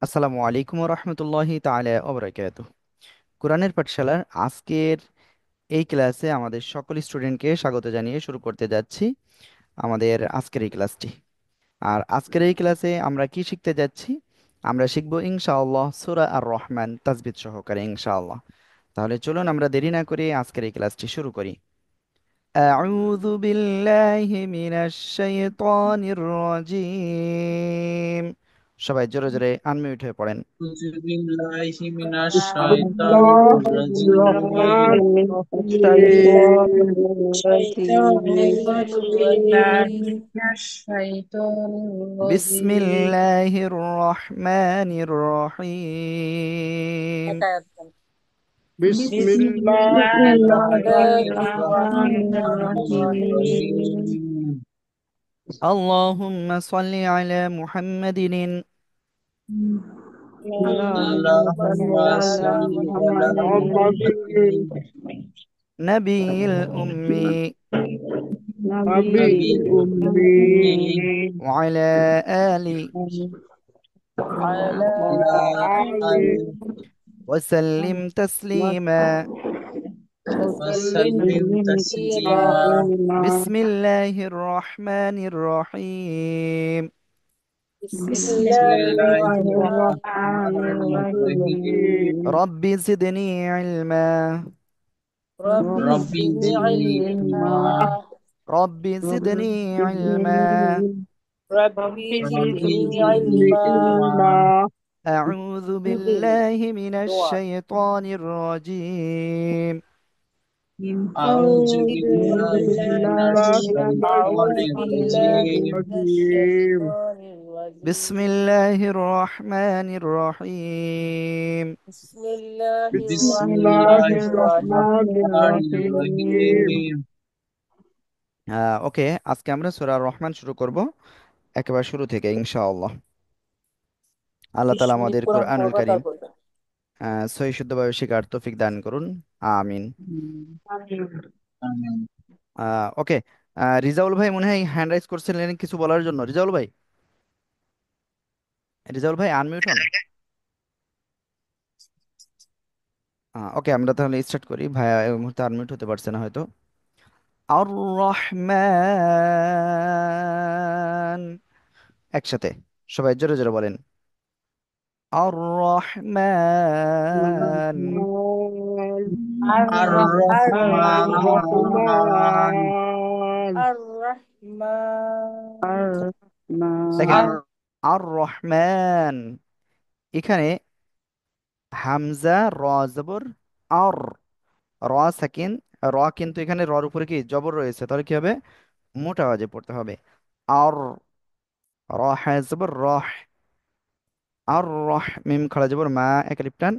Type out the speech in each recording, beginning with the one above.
আসসালামু আলাইকুম রহমতুল্লাহি তাআলা ওয়া বারাকাতুহু। কোরআনের পাঠশালার আজকের এই ক্লাসে আমাদের সকল স্টুডেন্টকে স্বাগত জানিয়ে শুরু করতে যাচ্ছি আমাদের আজকের এই ক্লাসটি। আর আজকের এই ক্লাসে আমরা কি শিখতে যাচ্ছি? আমরা শিখব ইনশাআল্লাহ সূরা আর রহমান তাজবিদ সহকারে ইনশাআল্লাহ। তাহলে চলুন আমরা দেরি না করে আজকের এই ক্লাসটি শুরু করি। আউযু বিল্লাহি মিনাশ শাইতানির রাজীম। সবাই জোরে জোরে আনমিউট হয়ে পড়েন। أعوذ بالله من أعوذ الشيطان بالله الرجيم من الشيطان أعوذ بالله الرجيم من الشيطان بسم الرجيم. الله الرحمن الرحيم. بسم بسم الله الله بسم الله الرحمن الرحمن الرحيم. الرحيم اللهم صل على محمد اللهم صل اللهم على صل على محمد محمد محمد نبي الأمي نبي نبي الأمي الأمي وعلى آله على وعلى وعلى آله وسلم تسليما. وسلم وسلم وسلم تسليما. تسليما تسليما بسم الله الرحمن الرحيم. بسم بسم بسم الله الله الله الرحمن الرحمن الرحمن الرحيم. الرحيم الرحيم رب زدني علما. رب ربي زدني زدني ربي علما علما. رب زدني علما. ربي ربي زدني زدني علما. علما أعوذ بالله من الشيطان الرجيم. أعوذ أعوذ بالله من بالله الشيطان أعوذ بالله الرجيم من الرجيم الشيطان بسم الرجيم. الله الرحمن الرحيم. بسم الله بسم بسم الله الله الرحمن الرحمن الرحمن الرحيم. الرحيم الرحيم ওকে, আজকে আমরা সূরা রহমান শুরু করব একেবারে শুরু থেকে ইনশাআল্লাহ। আল্লাহ 20 তাআলা মিনিট আমাদের কোরআন কোরআনুল পড়বা কারীম তারপর সহি শুদ্ধভাবে শেখার তৌফিক দান করুন। আমিন। آمين ওকে, রিজাউল ভাই মনে হয় হ্যান্ড রাইজ করছিলেন কিছু বলার জন্য। রিজাউল ভাই, রিজাউল ভাই আনমিউট হন। ওকে, আমরা তাহলে স্টার্ট করি। ভাইয়া এই মুহূর্তে আনমিউট হতে পারছে না হয়তো। আর রহমান, একসাথে সবাই জোরে জোরে বলেন। আর রহমান। الرحمن الرحمن الرحمن الرحمن. দেখেন, الرحمن আর রহমান, এখানে হামজা র জবর আর, র সাকিন, র কিন্তু এখানে রর উপরে কি জবর রয়েছে, তাহলে কি হবে? মোটা আওয়াজে পড়তে হবে। আর, র হ্যাঁ জবর রহ। আর রহ, মিম খাড়া জবর মা, এক আলিফ টান,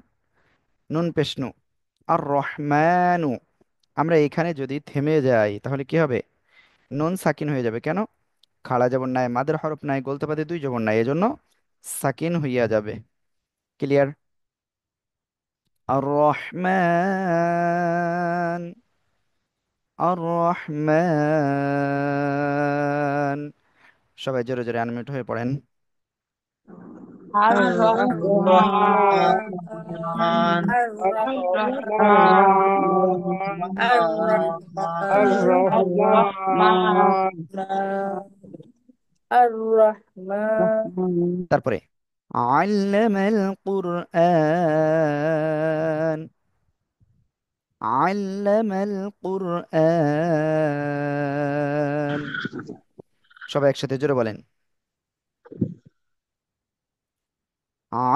নুন পেশনু। আর রহমানু, আমরা এখানে যদি থেমে যাই তাহলে কি হবে? নুন সাকিন হয়ে যাবে। কেন? খাড়া জবর নাই, মাদের হরফ নাই, গলতে পাতে দুই জবর নাই, এজন্য সাকিন হইয়া যাবে। ক্লিয়ার? আর রহমান, আর রহমান, সবাই জোরে জোরে আনমিউট হয়ে পড়েন। الرحمن الرحمن الرحمن তারপরে আল্লামাল কুরআন, আল্লামাল কুরআন, সবাই একসাথে জোরে বলেন।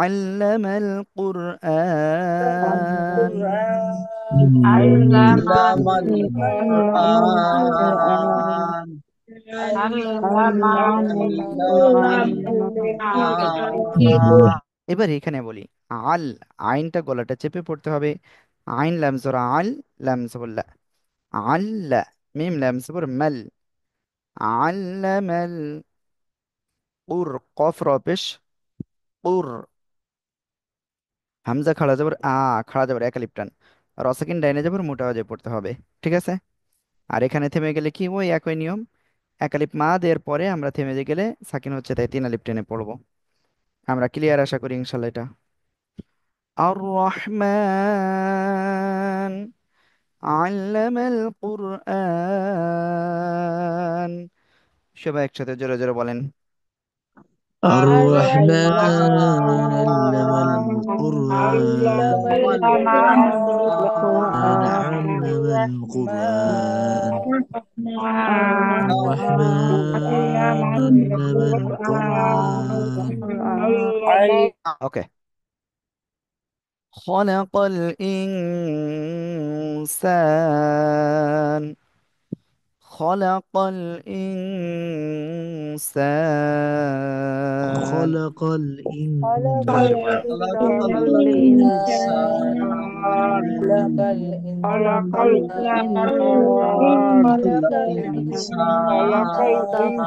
আল্লামাল কুরআন। علم القرآن القرآن علم القرآن এবার এখানে বলি আল, আইনটা গলাটা চেপে পড়তে হবে। আইন লাম জবর আল, লাম জবর লা, আল্লা, মিম লাম জবর মাল, আল্লামাল কুর, কফ র পেশ কুর, হামজা খাড়া যাবার খাড়া যাবার এক আলিফ টান, রসাকিন ডাইনে যাবার মোটা আওয়াজে পড়তে হবে। ঠিক আছে? আর এখানে থেমে গেলে কি ওই একই নিয়ম, এক আলিফ মা দেওয়ার পরে আমরা থেমে গেলে সাকিন হচ্ছে, তাই তিন আলিফ টেনে পড়বো। আমরা ক্লিয়ার আশা করি ইনশাল্লাহ এটা। আর রহমান আল্লামাল কুরআন। সবাই একসাথে জোরে জোরে বলেন। الرحمن الرحمن علم علم القرآن علم القرآن الرحمن علم القرآن ওকে। খলাকাল ইনসান খলাকাল ইনসান। خلق خلق জোরে জোরে الإنسان পড়েন। خلق الإنسان الإنسان خلق خلق الإنسان الإنسان خلق خلق الإنسان خلق خلق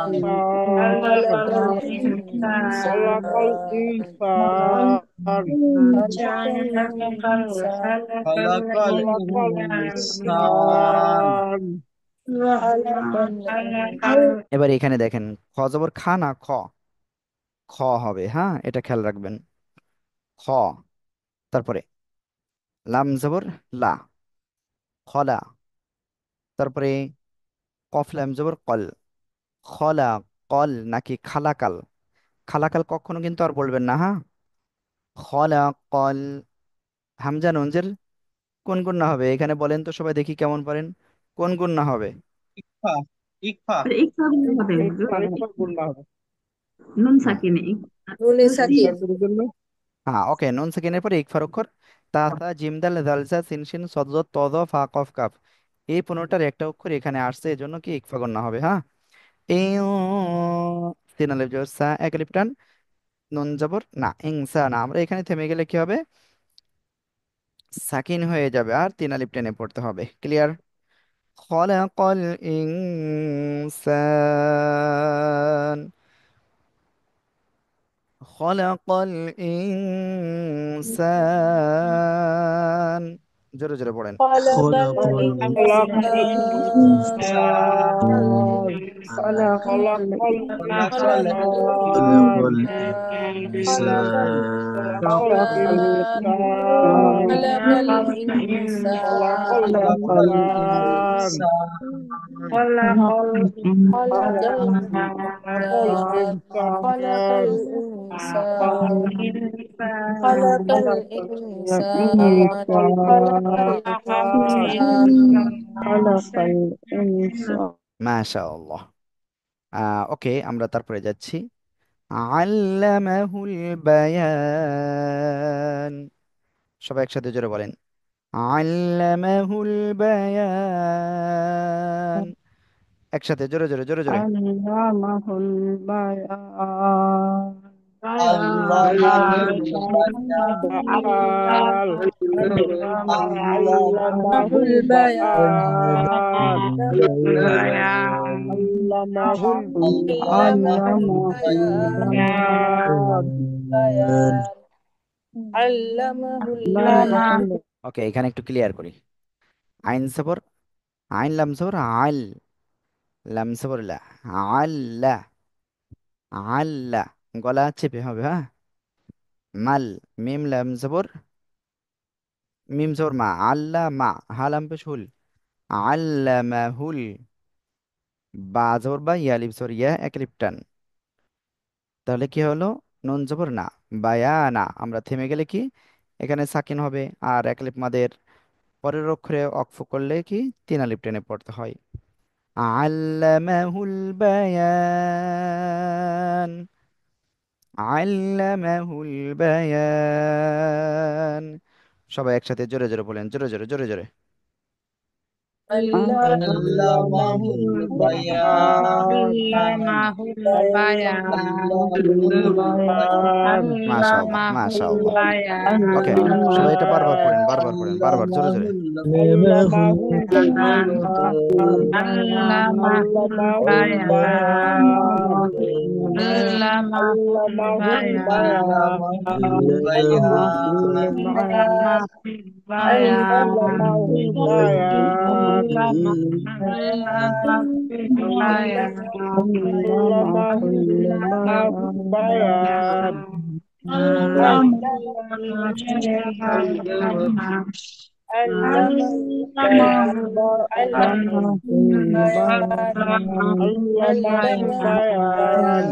الإنسان الإنسان خلق الإنسان خلق خلق الإنسان الإنسان خلق الإنسان এবার এখানে দেখেন, খ জবর খা না খ, খ হবে, হ্যাঁ এটা খেয়াল রাখবেন। খ, তারপরে লাম জবর লা, খলা, তারপরে কফ লাম জবর কল, খলা কল নাকি খালাকাল। খালাকাল কখনো কিন্তু আর বলবেন না, হ্যাঁ। খলা কল। হামজা নুনজের কোন গুণ না হবে এখানে বলেন তো সবাই, দেখি কেমন পারেন। কোন গুণ না হবে? ইকফা ইকফা ইকফা গুলো হবে হুজুর। একবার গুণা হবে নুন হুম, সাকিনে নুনে সাকিন ইকফার জন্য হ্যাঁ ওকে। নুন সেকেন্ডের পরে ইকফার অক্ষর, তা সা জিম দাল জাল জা সিন শিন সদ জ ত জ ফা কফ কাফ, এই 15টার একটা অক্ষর এখানে আসছে, এজন্য কি ইকফা গুণ না হবে, হ্যাঁ। এই তিন আলিফ জবর সা, এক আলিফ টান, নুন জবর না, ইনসা না। আমরা এখানে থেমে গেলে কি হবে? সাকিন হয়ে যাবে আর তিন আলিফ টেনে পড়তে হবে। ক্লিয়ার? খলাকাল ইনসান খলাকাল ইনসান। জোরে জোরে পড়েন। خلق خلق خلق الإنسان الإنسان خلق خلق خلق خلق الإنسان الإنسان خلق الإنسان خلق الإنسان الإنسان خلق خلق الإنسان خلق الإنسان الإنسان خلق خلق الإنسان خلق الإنسان الإنسان خلق خلق الإنسان خلق الإنسان خلق الإنسان الإنسان মাশাআল্লাহ। ওকে, আমরা তারপরে যাচ্ছি। আল্লামাহুল বায়ান। সবাই একসাথে জোরে বলেন। আল্লামাহুল বায়ান। একসাথে জোরে জোরে জোরে জোরে। علمه البيان علمه البيان البيان له علمه البيان البيان علمه علمه علمه البيان البيان بيان علمه البيان علمه ওকে, এখানে একটু ক্লিয়ার করি। আইন সবর আইন, লাম সবর আল, লাম সবর লা, আল্লা, আল্লা, গলা চেপে হবে, হ্যাঁ। মাল, মিম লাম জবর, মিম জবর মা, আল্লা মা, হালাম পেশ হুল, আল্লামাহুল, বা জবর বা, ইয়া লিফ জবর ইয়া, এক লিফ টান। তাহলে কি হলো? নুন জবর না, বায়ানা। আমরা থেমে গেলে কি এখানে সাকিন হবে, আর এক লিফ মাদের পরের অক্ষরে অক্ফ করলে কি তিন আলিফ টেনে পড়তে হয়। আল্লামাহুল বায়ান, আল্লামাহুল বায়ান। সবাই একসাথে জোরে জোরে বলেন, জোরে জোরে জোরে জোরে। علمه علمه البيان البيان علمه البيان মাশাআল্লাহ মাশাআল্লাহ। ওকে, সবাই এটা বারবার পড়েন, বারবার পড়েন, বারবার জোরে জোরে। علمه البيان البيان علمه البيان علمه البيان علمه البيان علمه البيان علمه البيان علمه البيان علمه البيان علمه البيان علمه البيان علمه البيان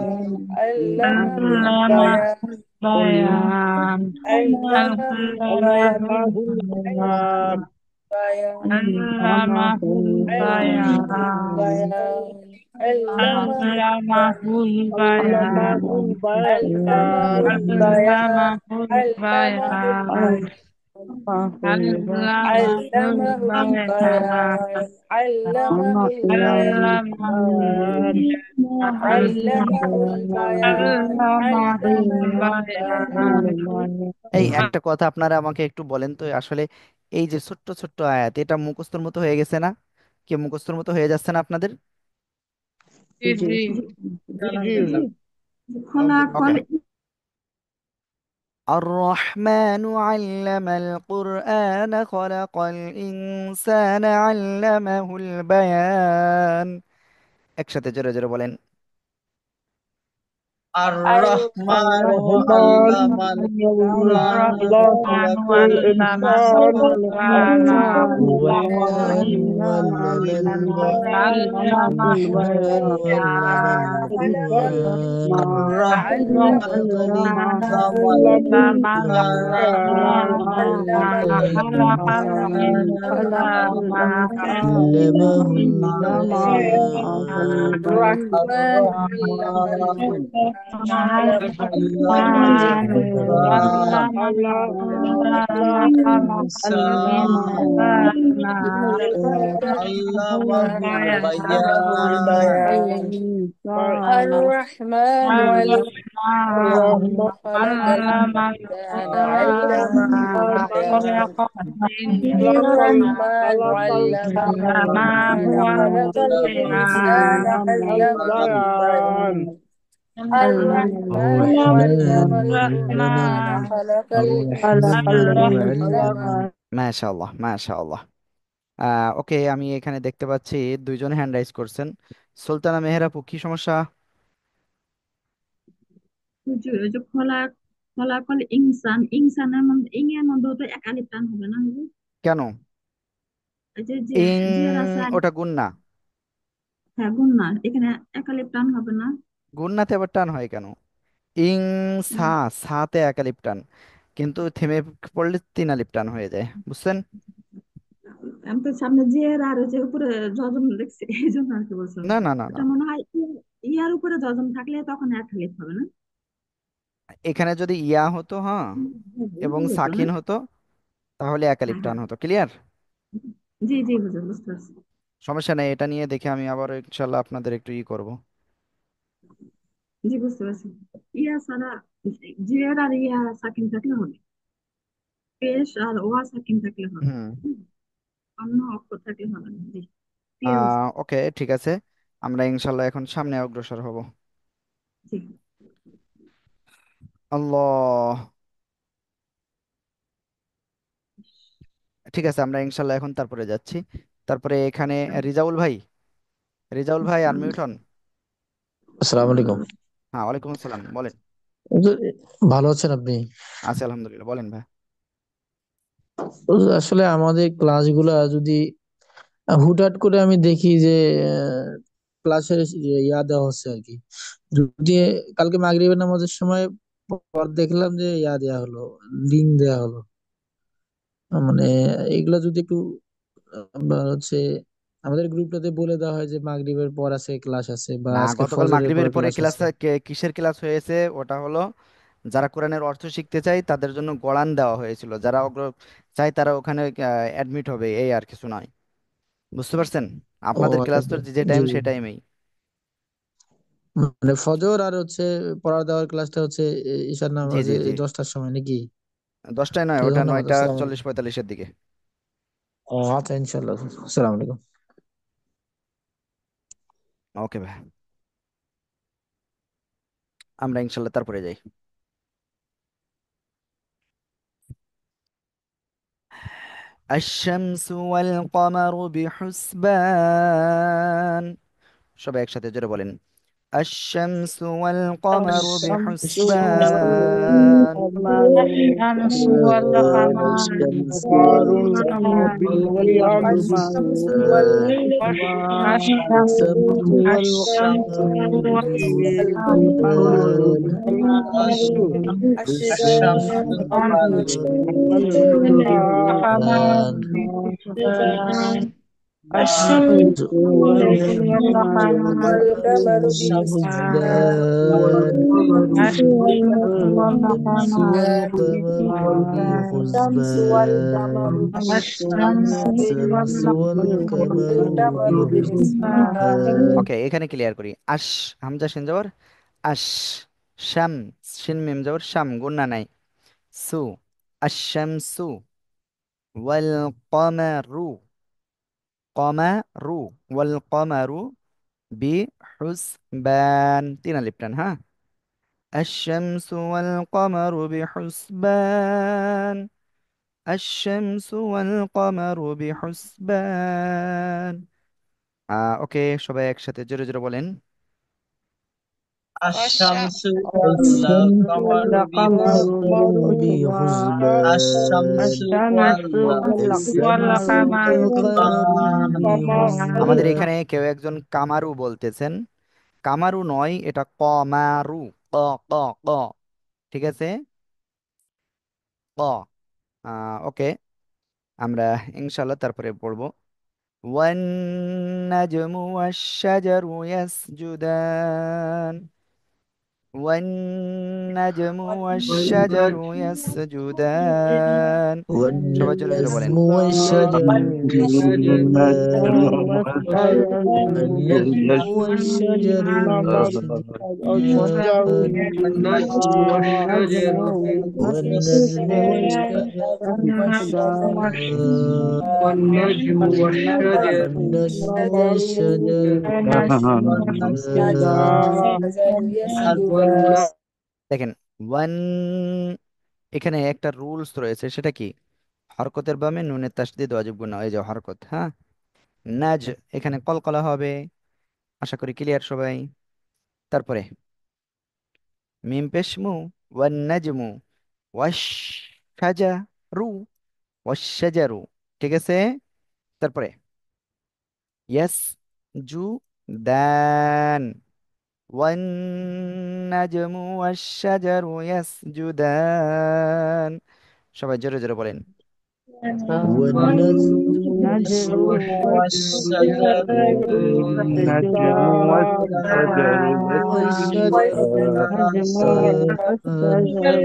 علمه البيان بيان علمه البيان علمه البيان علمه البيان علمه البيان علمه البيان علمه البيان علمه البيان علمه البيان এই একটা কথা আপনারা আমাকে একটু বলেন তো, আসলে এই যে ছোট্ট ছোট্ট আয়াত, এটা মুখস্থর মতো হয়ে গেছে না? কি মুখস্থর মতো হয়ে যাচ্ছে না আপনাদের? জি জি জি জি হুজুর। খোলা ওকে। কল الرحمن علم القرآن خلق الإنسان علمه البيان। একসাথে জোরে জোরে বলেন। আর রহমান الرحمن আল্লামাল কুরআন خلق খালাকাল الإنسان ইনসানা علمه আল্লামাহুল الرحمن বায়ান علم علمه القرآن علمه البيان আর রহমান খালাকাল ইনসানাল ইনসান علمه البيان আর রহমান আল্লামাল কুরআন খালাকাল ইনসান আল্লামাহুল বায়ান الرحمن علم خلق الإنسان علمه البيان الرحمن علم القرآن خلق الإنسان علمه البيان الرحمن علم الرحمن القرآن خلق الإنسان الرحمن علمه علم মাশাআল্লাহ মাশাআল্লাহ। ওকে, আমি এখানে দেখতে পাচ্ছি দুইজন হ্যান্ড রাইজ করছেন। সুলতানা মেহেরাপু, কি সমস্যা? ওই যে খোলা খোলা কল ইনসান ইনসানের মধ্যে ইং এর মধ্যে তো এক আলিফ টান হবে না হুজুর? কেন? এই যে যে ইং, যে আছে ওটা গুন্না। হ্যাঁ গুণ না এখানে এক আলিফ টান হবে না? গুন্নাতে আবার টান হয় কেন? ইং সা, সাতে এক আলিফ টান, কিন্তু থেমে পড়লে তিন আলিফ টান হয়ে যায়, বুঝছেন? আমি তো সামনে যে আর হচ্ছে উপরে যজন দেখছি এই জন্য আর কি বলছিলাম। না না না না, এটা মনে হয় ইয়ার উপরে যজন থাকলে তখন এক আলিফ হবে না? এখানে যদি ইয়া হতো, হ্যাঁ, এবং এই হতো না? সাকিন হতো, তাহলে এক আলিফ হ্যাঁ টান হ্যাঁ হতো। ক্লিয়ার? জি জি হুজুর বুঝতে পারছি। সমস্যা নেই, এটা নিয়ে দেখে আমি আবার ইনশাল্লাহ আপনাদের একটু করব। জি বুঝতে পারছি। ইয়া ছাড়া যে আর ইয়া সাকিন থাকলে হবে, পেশ আর ওয়া সাকিন থাকলে হবে। হুম। অন্য অক্ষর থাকলে হবে না। জি ক্লিয়ার হচ্ছে। ওকে, ঠিক আছে, আমরা ইনশাল্লাহ এখন সামনে অগ্রসর হব। জি আল্লাহ। ঠিক আছে, আমরা ইনশাল্লাহ এখন তারপরে যাচ্ছি। তারপরে এখানে রিজাউল ভাই, রিজাউল ভাই আসসালামু আনমিউট হন। আসসালামু আলাইকুম। হ্যাঁ, ওয়ালাইকুম আসসালাম, বলেন। ভালো আছেন আপনি? আছি আলহামদুলিল্লাহ, বলেন ভাই। আসলে আমাদের ক্লাসগুলা যদি হুটহাট করে আমি দেখি যে ক্লাসের ইয়া দেওয়া হচ্ছে আর কি, যদি কালকে মাগরিবের নামাজের সময় পর দেখলাম যে ইয়া দেয়া হলো, লিঙ্ক দেয়া হলো, মানে এগুলা যদি একটু হচ্ছে আমাদের গ্রুপটাতে বলে দেওয়া হয় যে মাগরিবের পর আছে ক্লাস আছে, বা না, আজকে গতকাল ফজরের মাগরিবের পরে পরে ক্লাস ক্লাস, আছে। কিসের ক্লাস হয়েছে? ওটা হলো যারা কোরআনের অর্থ শিখতে চায় তাদের জন্য গড়ান দেওয়া হয়েছিল, যারা চায় তারা ওখানে অ্যাডমিট হবে, এই আর কিছু নয়। বুঝতে পারছেন? ও আপনাদের আচ্ছা ক্লাস তো আচ্ছা। যে জি টাইম জি। সে টাইমেই। মানে ফজর আর হচ্ছে পড়া দেওয়ার ক্লাসটা হচ্ছে ঈশার জি নামাজে জি জি, 10টার সময় নাকি? 10টায় নয়, ঠিক আছে, ওটা ধন্যবাদ। 9টা 40 45-এর দিকে। ও আচ্ছা, ইনশাল্লাহ। আসসালামু আলাইকুম। ওকে ভাই, আমরা ইনশাল্লাহ তারপরে যাই। الشمس والقمر بحسبان। সবাই একসাথে জোরে বলেন। الشمس والقمر الشمس بحسبان. والقمر الشمس والقمر الشمس والقمر الشمس بحسبان والقمر الشمس الشمس والقمر والقمر بحسبان الشمس والقمر بحسبان الشمس والقمر بحسبان الشمس والقمر الشمس بحسبان والقمر الشمس والقمر والقمر بحسبان ওকে, এখানে ক্লিয়ার করি। আশ, হামজা শিন জবর আশ, শাম শিন মিম জবর শাম, গুন্না নাই। সু, আশ-শামসু, ওয়াল কমারু, কমারু, ওয়াল কমারু বিহুসবান, তিন আলিফ টান, হ্যাঁ। الشمس والقمر بحسبان، الشمس والقمر بحسبان। ওকে, সবাই একসাথে জোরে জোরে বলেন। الشمس الشمس والقمر والقمر الشمس بحسبان الشمس والقمر আমাদের بحسبان এখানে কেউ একজন কামারু বলতেছেন। কামারু নয়, এটা কমারু। ক, ক, ক, ঠিক আছে, ক। ওকে, আমরা ইনশাল্লাহ তারপরে পড়বো। والنجم والشجر يسجدان، والنجم والشجر يسجدان। সবাই জোরে জোরে বলেন। والنجم والشجر يسجدان والنجم والشجر يسجدان والنجم والشجر والنجم والشجر يسجدان والنجم والشجر والنجم والشجر يسجدان দেখেন, ওয়ান, এখানে একটা রুলস রয়েছে, সেটা কি? হরকতের বামে নুনের তাসদিদ ওয়াজিব গুণা, এই যে হরকত, হ্যাঁ। নাজ, এখানে কলকলা হবে, আশা করি ক্লিয়ার সবাই। তারপরে মিম পেশমু, ওয়ান নাজমু, ওয়াশ শাজারু, ওয়াশ শাজারু, ঠিক আছে। তারপরে ইয়াস জু দান, ওয়ান নাজমু ওয়াশ শাজারু ইয়াসজুদান। সবাই জোরে জোরে বলেন। والنجم والشجر النجم والشجر والشجر يسجدان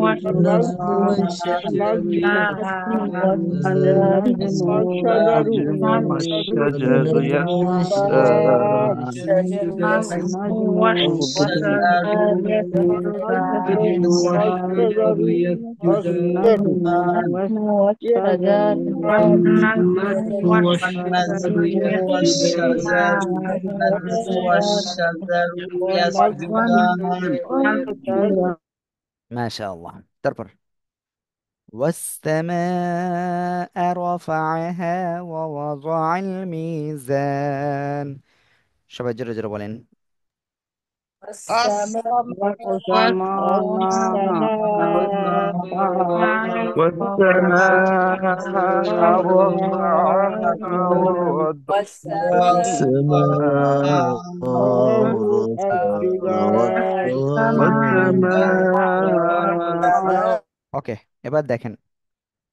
والنجم والشجر النجم يسجدان والشجر والنجم والشجر يسجدان النجم والشجر يسجدان والنجم والشجر يسجدان والنجم والشجر يسجدان মাশাআল্লাহ। তারপর والسماء رفعها ووضع الميزان। সবাই জোরে জোরে بولين। والسماء رفعها ووضع السماء والسماء ওকে, এবার দেখেন,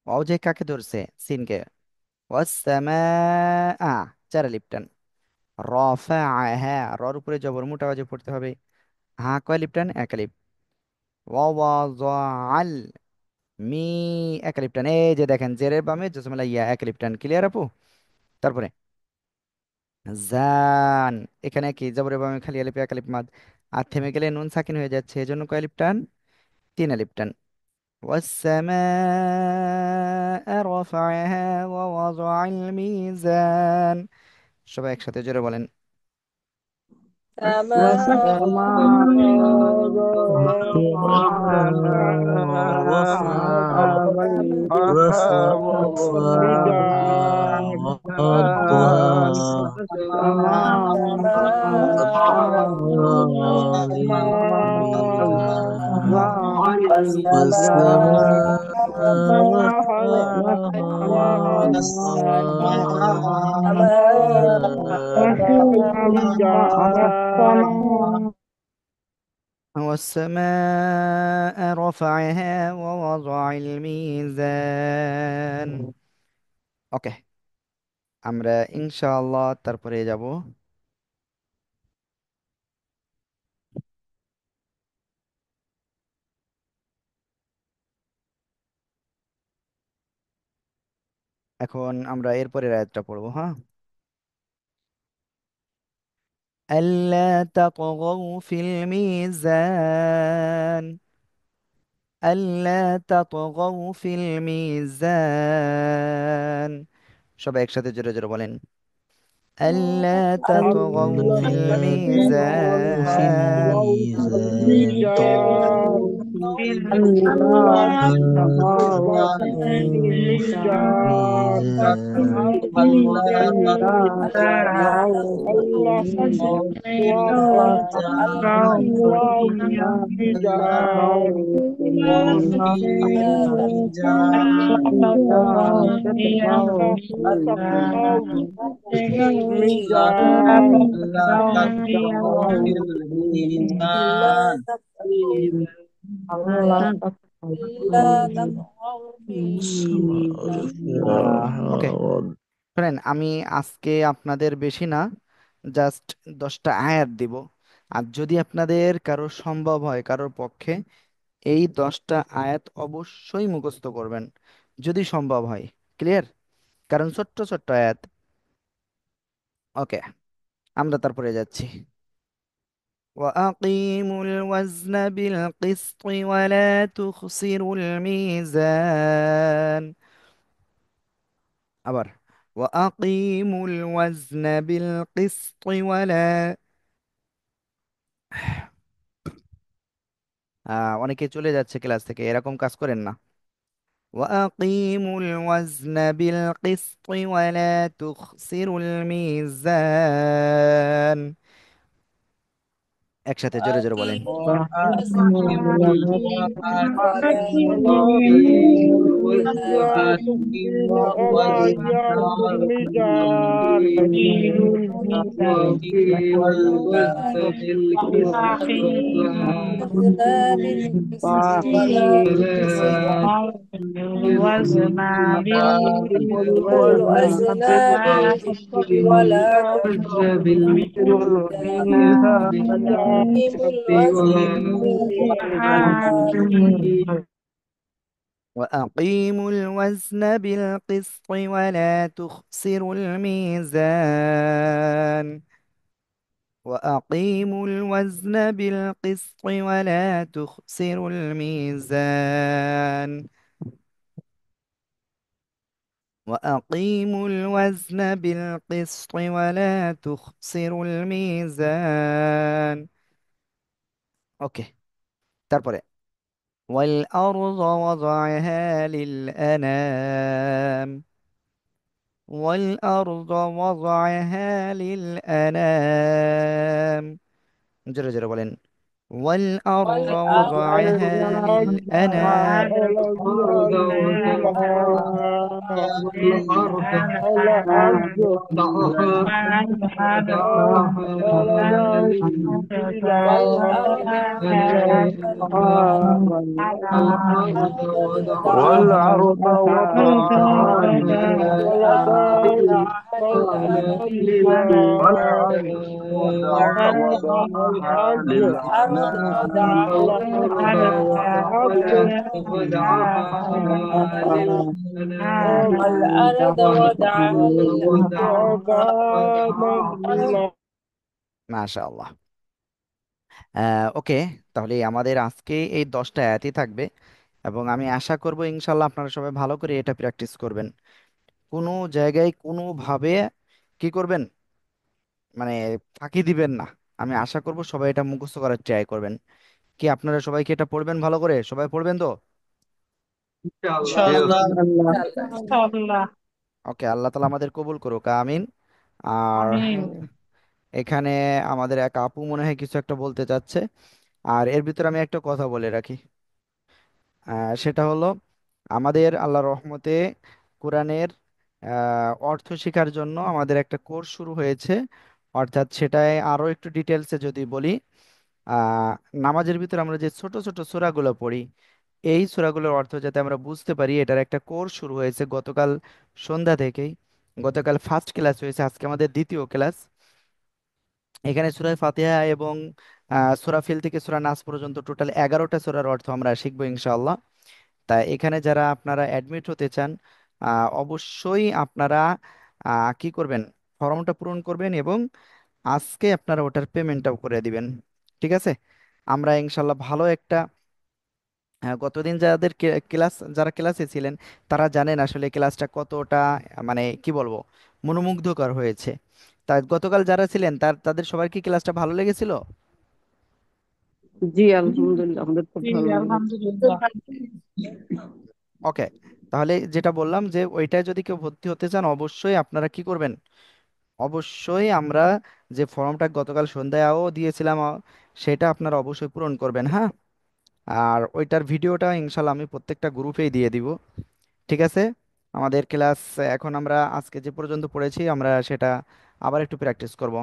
ওয়াও যে কাকে ধরছে? সিনকে। ওয়াসসামাআ, চার আলিফ টান। রাফাআহা, রর উপরে জবর মোটা ওয়াজে পড়তে হবে। হা কয় আলিফ টান? এক আলিফ। ওয়াওয়াযাআল, মি, এক আলিফ টান। এই যে দেখেন, জেরের বামে জজমেলা ইয়া, এক আলিফ টান, ক্লিয়ার আপু? তারপরে জান, এখানে কি জবরের বামে খালি আলিফ, এক আলিফ মাদ। আর থেমে গেলে নুন সাকিন হয়ে যাচ্ছে, এজন্য কয় আলিফ টান? তিন আলিফ টান। والسماء رفعها ووضع الميزان। সবাই একসাথে জোরে বলেন। رفعها والميزان والضحى والسماء والسماء رفعها والسماء رفعها والسماء رفعها ووضع الميزان. ওকে, আমরা ইনশাআল্লাহ তারপরে যাব। এখন আমরা এরপরের আয়াতটা পড়বো, হ্যাঁ। ألا تطغوا في الميزان. ألا تطغوا في الميزان. সবাই একসাথে জোরে জোরে বলেন, ألا تطغوا في ألا تطغوا في الميزان. الميزان الميزان الله ألا تطغوا تطغوا في في الميزان الميزان ألا لا تطغوا تطغوا في ألا الله تطغوا في الميزان ألا تطغوا في الميزان تطغوا في الميزان ওকে, শুনেন, আমি আজকে আপনাদের বেশি না, জাস্ট 10টা আয়াত দিব। আর যদি আপনাদের কারো সম্ভব হয়, কারোর পক্ষে এই 10টা আয়াত অবশ্যই মুখস্থ করবেন, যদি সম্ভব হয়। ক্লিয়ার? কারণ ছোট্ট ছোট্ট আয়াত। ওকে, আমরা তারপরে যাচ্ছি। وأقيموا الوزن بالقسط ولا تخسروا الميزان. আবার وأقيموا الوزن بالقسط ولا অনেকে চলে যাচ্ছে ক্লাস থেকে, এরকম কাজ করেন না। وأقيموا الوزن بالقسط ولا تخسروا الميزان. একসাথে জোরে জোরে বলেন। ولا تخسروا ولا الميزان وأقيموا الوزن بالقسط ولا وأقيموا الوزن بالقسط الميزان وأقيموا الوزن بالقسط ولا تخسروا الميزان. وأقيموا الوزن بالقسط ولا تخسروا الميزان. وأقيموا الوزن بالقسط ولا تخسروا الميزان. ওকে, তারপরে والأرض وضعها للأنام. والأرض وضعها للأنام. جرى جرى بولين، والأرض وضعها للأنام. الأرض وضعها والأرض وضعها الأرض والعرض وضعها والعرض وضعها মাশাআল্লাহ। ওকে, তাহলে আমাদের আজকে এই 10টা আয়াতই থাকবে, এবং আমি আশা করব ইনশাল্লাহ আপনারা সবাই ভালো করে এটা প্র্যাকটিস করবেন। কোনো জায়গায় কোনোভাবে কি করবেন, মানে ফাঁকি দিবেন না। আমি আশা করব সবাই এটা মুখস্থ করার ট্রাই করবেন। কি আপনারা সবাই কি এটা পড়বেন ভালো করে? সবাই পড়বেন তো? ইনশাআল্লাহ ওকে, আল্লাহ তালা আমাদের কবুল করুক, আমিন। আর এখানে আমাদের এক আপু মনে হয় কিছু একটা বলতে চাচ্ছে, আর এর ভিতরে আমি একটা কথা বলে রাখি। সেটা হলো আমাদের আল্লাহর রহমতে কোরআনের অর্থ শেখার জন্য আমাদের একটা কোর্স শুরু হয়েছে। অর্থাৎ সেটাই আরো একটু ডিটেলসে যদি বলি, আহ নামাজের ভিতরে আমরা যে ছোট ছোট সূরাগুলো পড়ি, এই সূরাগুলোর অর্থ যাতে আমরা বুঝতে পারি, এটার একটা কোর্স শুরু হয়েছে গতকাল সন্ধ্যা থেকেই। গতকাল ফার্স্ট ক্লাস হয়েছে, আজকে আমাদের দ্বিতীয় ক্লাস। এখানে সূরা ফাতিহা এবং সূরা ফিল থেকে সূরা নাস পর্যন্ত টোটাল 11টা সূরার অর্থ আমরা শিখবো ইনশাআল্লাহ। তাই এখানে যারা আপনারা অ্যাডমিট হতে চান, অবশ্যই আপনারা কি করবেন, ফর্মটা পূরণ করবেন এবং আজকে আপনারা ওটার পেমেন্টটাও করে দিবেন। ঠিক আছে? আমরা ইনশাল্লাহ ভালো একটা, গতদিন যাদের ক্লাস, যারা ক্লাসে ছিলেন তারা জানেন আসলে ক্লাসটা কতটা মানে কি বলবো, মনোমুগ্ধকর হয়েছে। তা গতকাল যারা ছিলেন তাদের সবার কি ক্লাসটা ভালো লেগেছিল? জি আলহামদুলিল্লাহ, আমাদের খুব জি ভালো লেগেছে। আলহামদুলিল্লাহ। ওকে, তাহলে যেটা বললাম যে ওইটায় যদি কেউ ভর্তি হতে চান অবশ্যই আপনারা কি করবেন, অবশ্যই আমরা যে ফর্মটা গতকাল সন্ধ্যায়ও দিয়েছিলাম, সেটা আপনারা অবশ্যই পূরণ করবেন, হ্যাঁ। আর ওইটার ভিডিওটা ইনশাল্লাহ আমি প্রত্যেকটা গ্রুপেই দিয়ে দিব। ঠিক আছে? আমাদের ক্লাস এখন আমরা আজকে যে পর্যন্ত পড়েছি আমরা সেটা আবার একটু প্র্যাকটিস করব।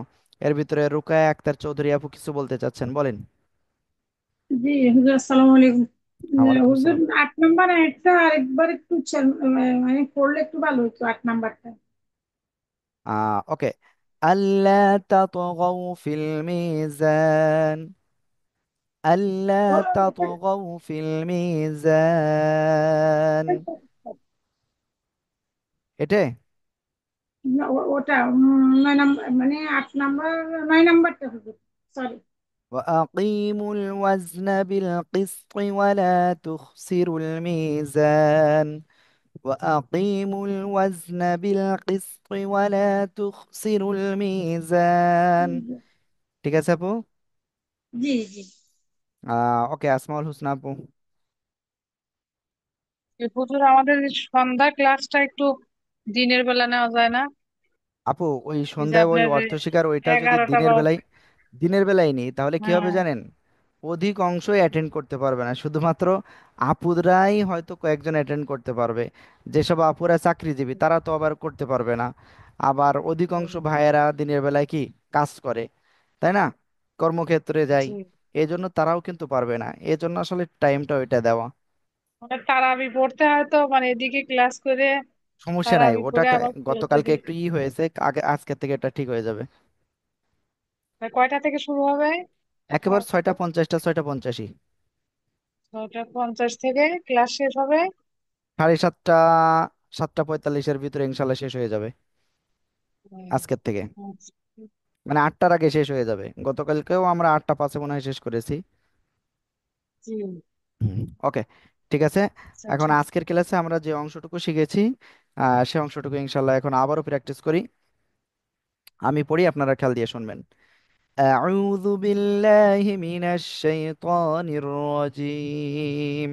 এর ভিতরে রুকায়া আক্তার চৌধুরী আপু কিছু বলতে চাচ্ছেন, বলেন। জি হুজুর, আসসালামু আলাইকুম। ওয়ালাইকুম হুজুর, আসসালাম। 8 নাম্বার একটা আরেকবার একটু মানে পড়লে একটু ভালো হতো, 8 নাম্বারটা। ওকে। আল্লা তাতগাউ ফিল মিজান, আল্লা তাতগাউ ফিল মিজান, এটাই। না, ওটা 9 নাম্বার, মানে 8 নাম্বার, 9 নাম্বারটা হুজুর, সরি। وأقيموا الوزن بالقسط ولا تخسروا الميزان، وأقيموا الوزن بالقسط ولا تخسروا الميزان। ঠিক আছে আপু? জি জি। ওকে, আসমাউল হোসনা আপু। হুজুর, আমাদের সন্ধ্যা ক্লাসটা একটু দিনের বেলা নেওয়া যায় না? আপু ওই এই যে সন্ধ্যায় ওই আপনার অর্থ শিকার ওইটা যদি 11টা দিনের বা, বেলায়, দিনের বেলায় নেই তাহলে কি হবে হ্যাঁ। জানেন, অধিক অংশই অ্যাটেন্ড করতে পারবে না, শুধুমাত্র আপুরাই হয়তো কয়েকজন অ্যাটেন্ড করতে পারবে। যেসব আপুরা চাকরিজীবী তারা তো আবার করতে পারবে না। আবার অধিকাংশ ভাইয়েরা দিনের বেলায় কি কাজ করে, তাই না, কর্মক্ষেত্রে যায়, জি। এই জন্য তারাও কিন্তু পারবে না, এই জন্য আসলে টাইমটা ওইটা দেওয়া। মানে তারাবি পড়তে হয় তো, মানে এদিকে ক্লাস করে সমস্যা নাই, তারাবি ওটা পড়ে আবার ফেরত গতকালকে এদিকে। একটু হয়েছে, আগে আজকের থেকে এটা ঠিক হয়ে যাবে। কয়টা থেকে শুরু হবে? একেবারে 6টা 50টা 6টা 85। 6টা 50 থেকে ক্লাস শেষ হবে। 7:30, 7টা 45-এর ভিতরে ইনশাল্লাহ শেষ হয়ে যাবে আজকের থেকে। আচ্ছা। মানে 8টার আগে শেষ হয়ে যাবে, গতকালকেও আমরা 8টা 5-এ মনে হয় শেষ করেছি। জি। ওকে, ঠিক আছে। আচ্ছা, এখন ঠিক। আজকের ক্লাসে আমরা যে অংশটুকু শিখেছি, সে অংশটুকু ইনশাল্লাহ এখন আবারও প্র্যাকটিস করি। আমি পড়ি, আপনারা খেয়াল দিয়ে শুনবেন। أعوذ بالله من الشيطان الرجيم،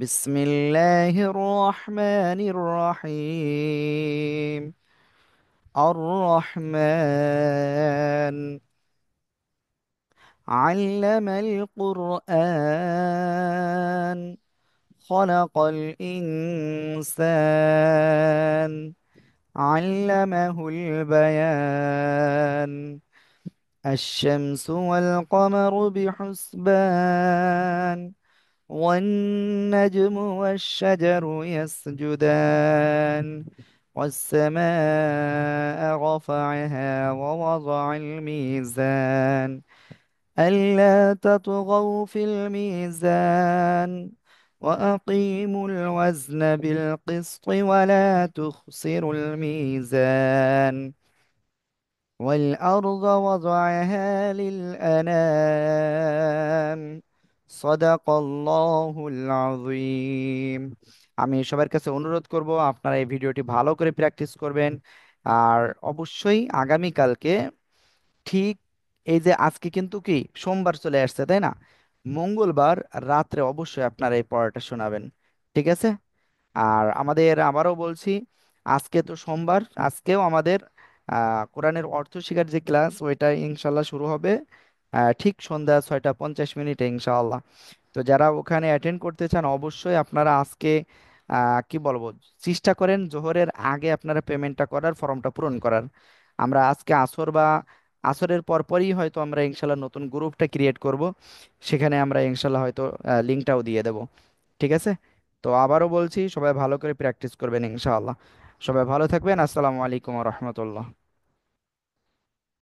بسم الله الرحمن الرحيم. الرحمن علم القرآن خلق الإنسان علمه البيان الشمس والقمر بحسبان والنجم والشجر يسجدان والسماء رفعها ووضع الميزان ألا تطغوا في الميزان وأقيموا الوزن بالقسط ولا تخسروا الميزان والأرض وضعها للأنام صدق الله العظيم। আমি সবার কাছে অনুরোধ করব আপনারা এই ভিডিওটি ভালো করে প্র্যাকটিস করবেন। আর অবশ্যই আগামীকালকে ঠিক এই যে আজকে কিন্তু কি সোমবার চলে আসছে, তাই না, মঙ্গলবার রাত্রে অবশ্যই আপনারা এই পড়াটা শোনাবেন। ঠিক আছে? আর আমাদের আবারও বলছি, আজকে তো সোমবার, আজকেও আমাদের কোরআনের অর্থ শিখার যে ক্লাস ওইটা ইনশাল্লাহ শুরু হবে ঠিক সন্ধ্যা 6টা 50 মিনিটে ইনশাআল্লাহ। তো যারা ওখানে অ্যাটেন্ড করতে চান অবশ্যই আপনারা আজকে কি বলবো, চেষ্টা করেন জোহরের আগে আপনারা পেমেন্টটা করার, ফর্মটা পূরণ করার। আমরা আজকে আসর বা আসরের পরপরই হয়তো আমরা ইনশাল্লাহ নতুন গ্রুপটা ক্রিয়েট করব, সেখানে আমরা ইনশাল্লাহ হয়তো লিঙ্কটাও দিয়ে দেব। ঠিক আছে? তো আবারও বলছি, সবাই ভালো করে প্র্যাকটিস করবেন ইনশাআল্লাহ। সবাই ভালো থাকবেন। আসসালামু আলাইকুম রহমতুল্লাহ।